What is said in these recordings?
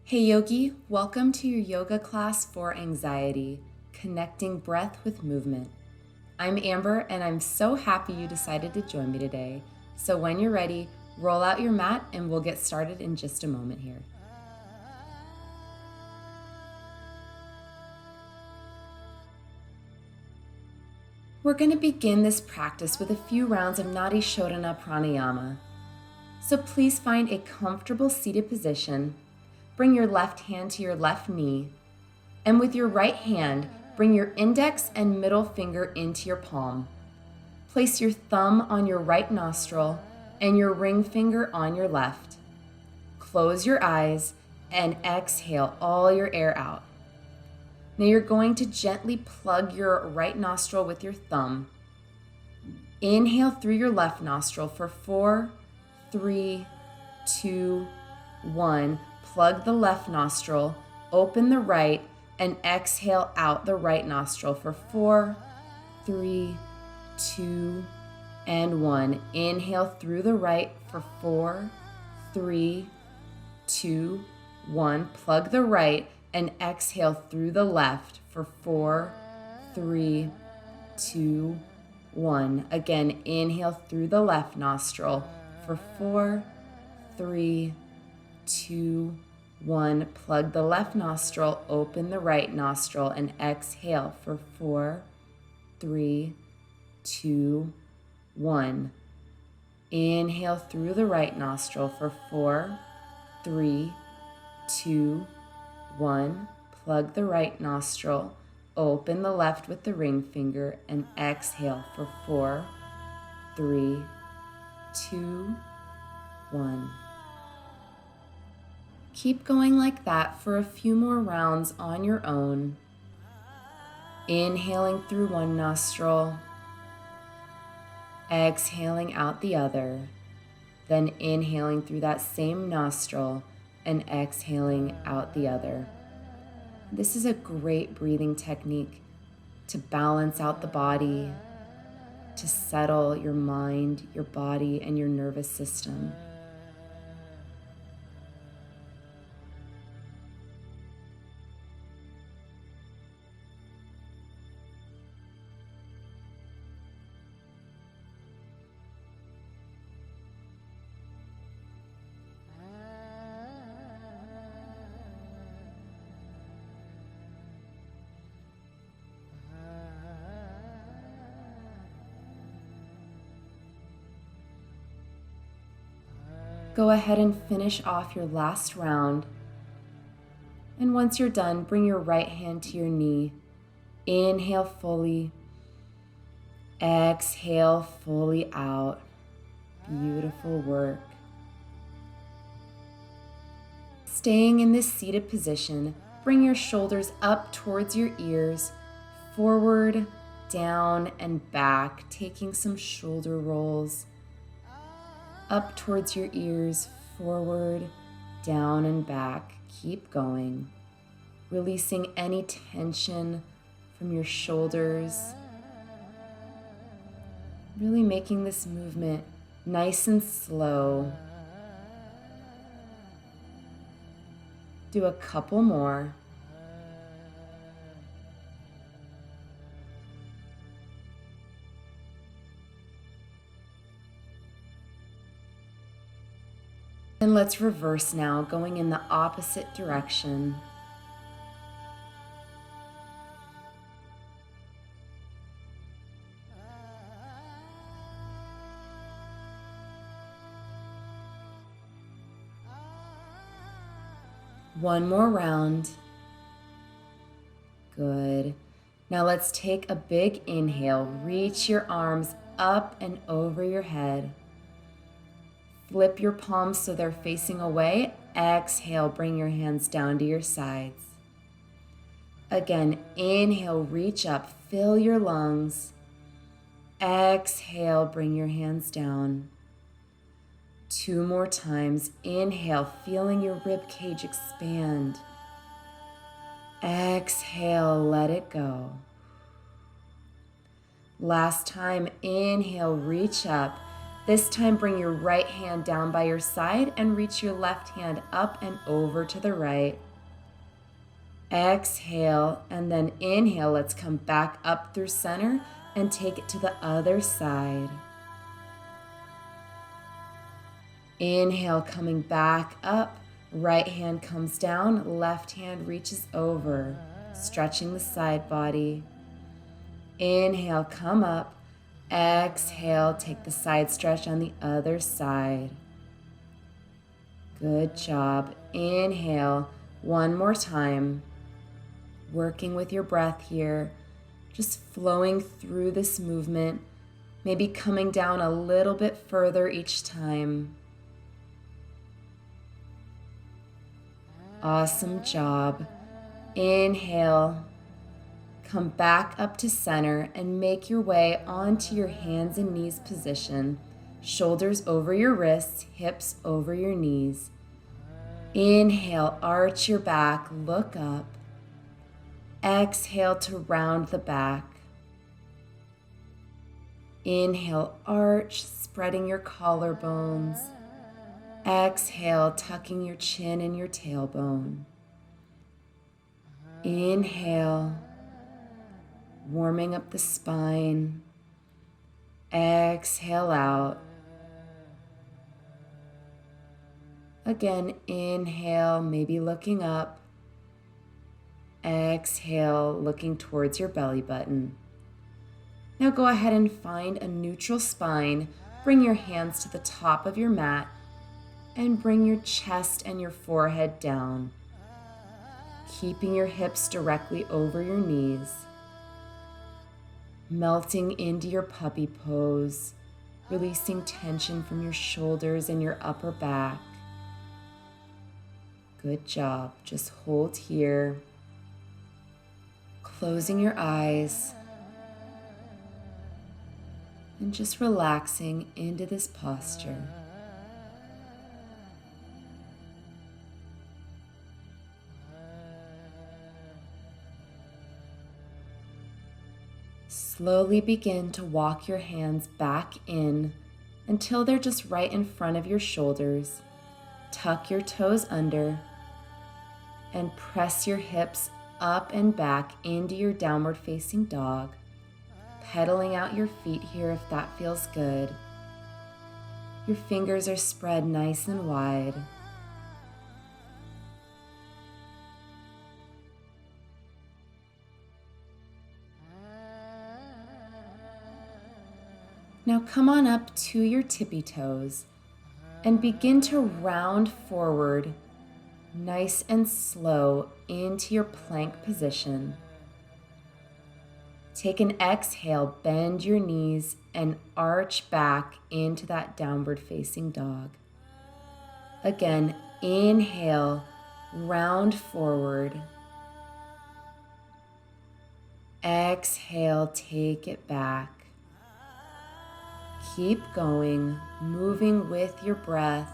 Hey Yogi, welcome to your yoga class for anxiety, connecting breath with movement. I'm Amber and I'm so happy you decided to join me today. So when you're ready, roll out your mat and we'll get started in just a moment here. We're going to begin this practice with a few rounds of Nadi Shodhana Pranayama. So please find a comfortable seated position. Bring your left hand to your left knee, and with your right hand, bring your index and middle finger into your palm. Place your thumb on your right nostril and your ring finger on your left. Close your eyes and exhale all your air out. Now you're going to gently plug your right nostril with your thumb. Inhale through your left nostril for 4, 3, 2, 1. Plug the left nostril, open the right, and exhale out the right nostril for 4, 3, 2, and 1. Inhale through the right for 4, 3, 2, 1. Plug the right and exhale through the left for 4, 3, 2, 1. Again, inhale through the left nostril for 4, 3, 2, 1. Plug the left nostril, open the right nostril, and exhale for 4, 3, 2, 1. Inhale through the right nostril for 4, 3, 2, 1. Plug the right nostril, open the left with the ring finger, and exhale for 4, 3, 2, 1. Keep going like that for a few more rounds on your own. Inhaling through one nostril, exhaling out the other, then inhaling through that same nostril and exhaling out the other. This is a great breathing technique to balance out the body, to settle your mind, your body, and your nervous system. Go ahead and finish off your last round. And once you're done, bring your right hand to your knee. Inhale fully. Exhale fully out. Beautiful work. Staying in this seated position, bring your shoulders up towards your ears, forward, down, and back, taking some shoulder rolls. Up towards your ears, forward, down, and back. Keep going. Releasing any tension from your shoulders. Really making this movement nice and slow. Do a couple more. And let's reverse now, going in the opposite direction. One more round. Good. Now let's take a big inhale. Reach your arms up and over your head. Flip your palms so they're facing away. Exhale, bring your hands down to your sides. Again, inhale, reach up, fill your lungs. Exhale, bring your hands down. 2 more times. Inhale, feeling your rib cage expand. Exhale, let it go. Last time, inhale, reach up. This time, bring your right hand down by your side and reach your left hand up and over to the right. Exhale, and then inhale. Let's come back up through center and take it to the other side. Inhale, coming back up. Right hand comes down, left hand reaches over, stretching the side body. Inhale, come up. Exhale, take the side stretch on the other side. Good job. Inhale, one more time. Working with your breath here, just flowing through this movement, maybe coming down a little bit further each time. Awesome job. Inhale, come back up to center and make your way onto your hands and knees position. Shoulders over your wrists, hips over your knees. Inhale, arch your back, look up. Exhale to round the back. Inhale, arch, spreading your collarbones. Exhale, tucking your chin and your tailbone. Inhale, warming up the spine. Exhale out. Again, inhale, maybe looking up. Exhale, looking towards your belly button. Now go ahead and find a neutral spine. Bring your hands to the top of your mat and bring your chest and your forehead down, keeping your hips directly over your knees. Melting into your puppy pose, releasing tension from your shoulders and your upper back. Good job. Just hold here. Closing your eyes and just relaxing into this posture. Slowly begin to walk your hands back in until they're just right in front of your shoulders. Tuck your toes under and press your hips up and back into your downward facing dog, pedaling out your feet here if that feels good. Your fingers are spread nice and wide. Now come on up to your tippy toes and begin to round forward, nice and slow, into your plank position. Take an exhale, bend your knees and arch back into that downward facing dog. Again, inhale, round forward. Exhale, take it back. Keep going, moving with your breath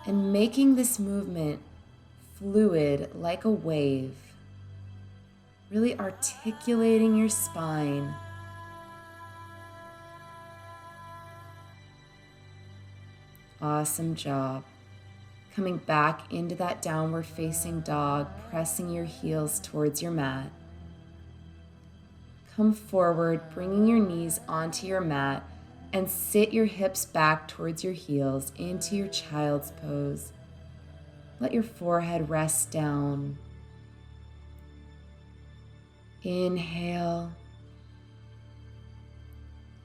and making this movement fluid like a wave. Really articulating your spine. Awesome job. Coming back into that downward facing dog, pressing your heels towards your mat. Come forward, bringing your knees onto your mat and sit your hips back towards your heels into your child's pose. Let your forehead rest down. Inhale.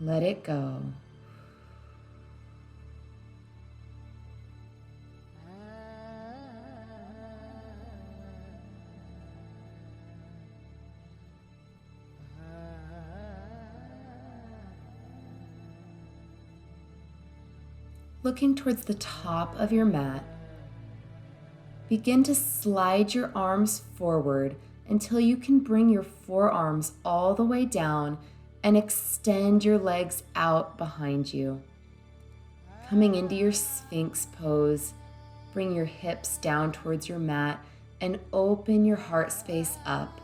Let it go. Looking towards the top of your mat, begin to slide your arms forward until you can bring your forearms all the way down and extend your legs out behind you. Coming into your Sphinx pose, bring your hips down towards your mat and open your heart space up.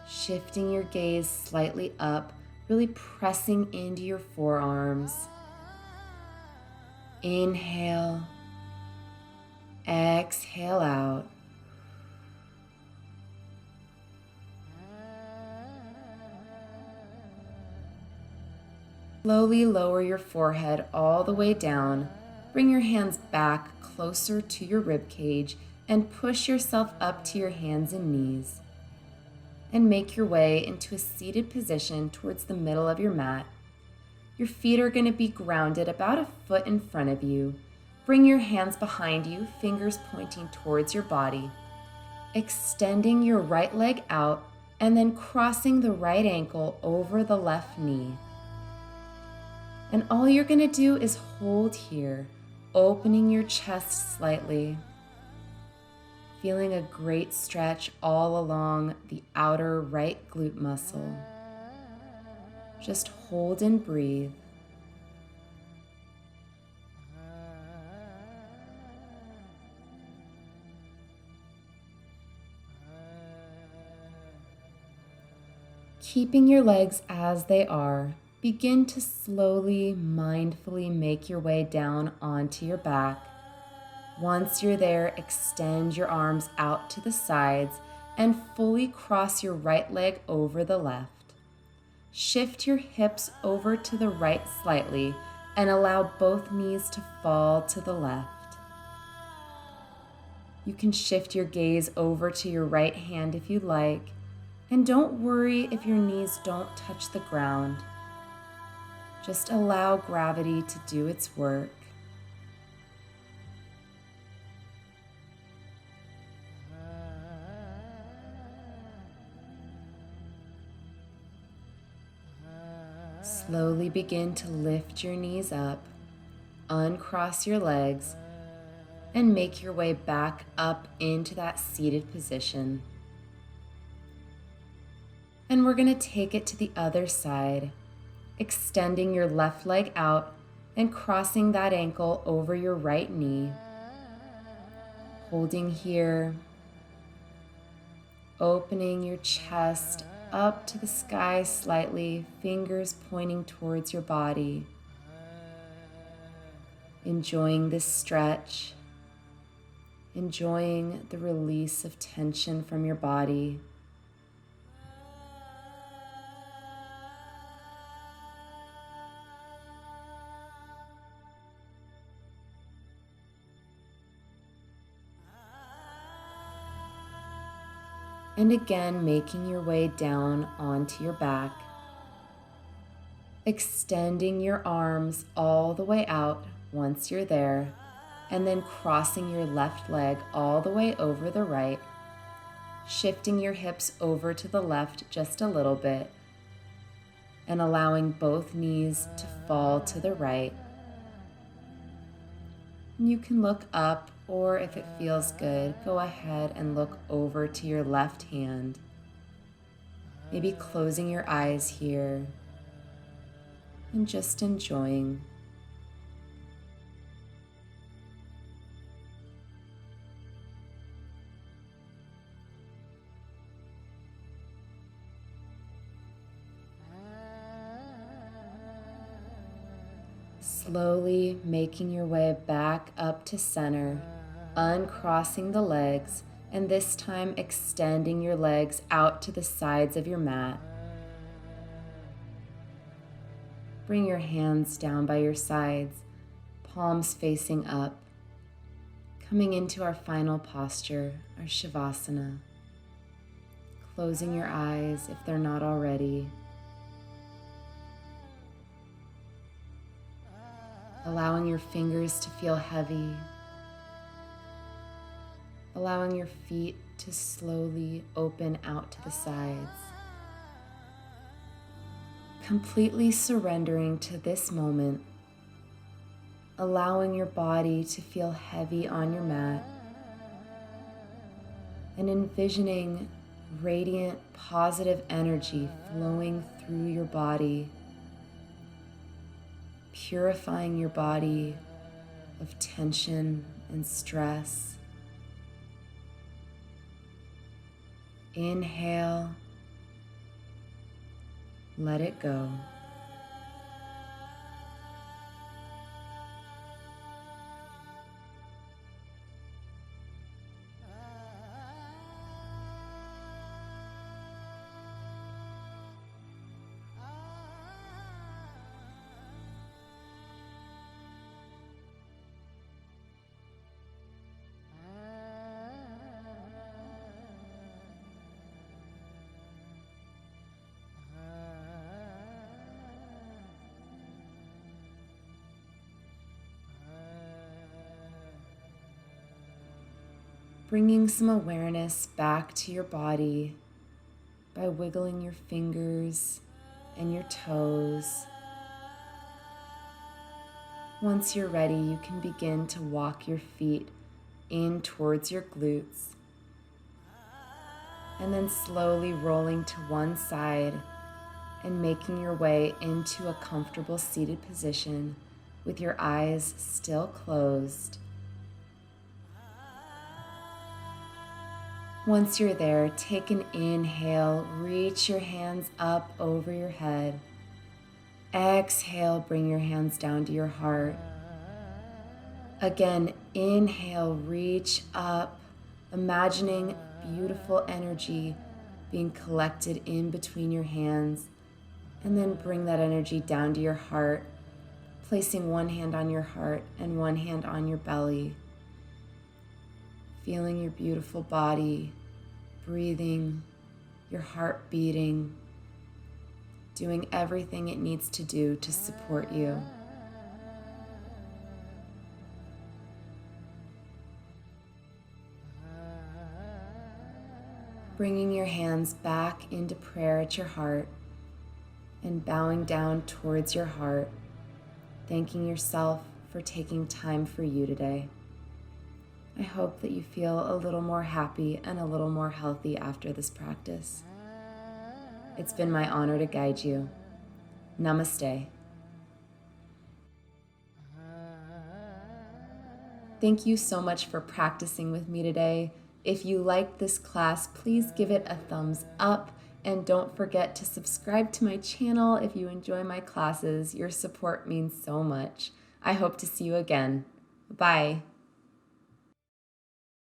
Shifting your gaze slightly up, really pressing into your forearms. Inhale, exhale out. Slowly lower your forehead all the way down. Bring your hands back closer to your rib cage and push yourself up to your hands and knees. And make your way into a seated position towards the middle of your mat. Your feet are going to be grounded about a foot in front of you. Bring your hands behind you, fingers pointing towards your body. Extending your right leg out and then crossing the right ankle over the left knee. And all you're going to do is hold here, opening your chest slightly. Feeling a great stretch all along the outer right glute muscle. Just hold and breathe. Keeping your legs as they are, begin to slowly, mindfully make your way down onto your back. Once you're there, extend your arms out to the sides and fully cross your right leg over the left. Shift your hips over to the right slightly and allow both knees to fall to the left. You can shift your gaze over to your right hand if you like, and don't worry if your knees don't touch the ground. Just allow gravity to do its work. Slowly begin to lift your knees up, uncross your legs, and make your way back up into that seated position. And we're going to take it to the other side, extending your left leg out and crossing that ankle over your right knee. Holding here, opening your chest up to the sky slightly, fingers pointing towards your body. Enjoying this stretch, enjoying the release of tension from your body. And again, making your way down onto your back, extending your arms all the way out once you're there, and then crossing your left leg all the way over the right, shifting your hips over to the left just a little bit, and allowing both knees to fall to the right. You can look up, or if it feels good, go ahead and look over to your left hand. Maybe closing your eyes here and just enjoying. Slowly making your way back up to center, uncrossing the legs, and this time extending your legs out to the sides of your mat. Bring your hands down by your sides, palms facing up, coming into our final posture, our Shavasana. Closing your eyes if they're not already. Allowing your fingers to feel heavy. Allowing your feet to slowly open out to the sides. Completely surrendering to this moment. Allowing your body to feel heavy on your mat. And envisioning radiant, positive energy flowing through your body, purifying your body of tension and stress. Inhale, Let it go. Bringing some awareness back to your body by wiggling your fingers and your toes. Once you're ready, you can begin to walk your feet in towards your glutes, and then slowly rolling to one side and making your way into a comfortable seated position with your eyes still closed. Once you're there, take an inhale, reach your hands up over your head. Exhale, bring your hands down to your heart. Again, inhale, reach up, imagining beautiful energy being collected in between your hands, and then bring that energy down to your heart, placing one hand on your heart and one hand on your belly. Feeling your beautiful body, breathing, your heart beating, doing everything it needs to do to support you. Bringing your hands back into prayer at your heart and bowing down towards your heart, thanking yourself for taking time for you today. I hope that you feel a little more happy and a little more healthy after this practice. It's been my honor to guide you. Namaste. Thank you so much for practicing with me today. If you liked this class, please give it a thumbs up, and don't forget to subscribe to my channel if you enjoy my classes. Your support means so much. I hope to see you again. Bye.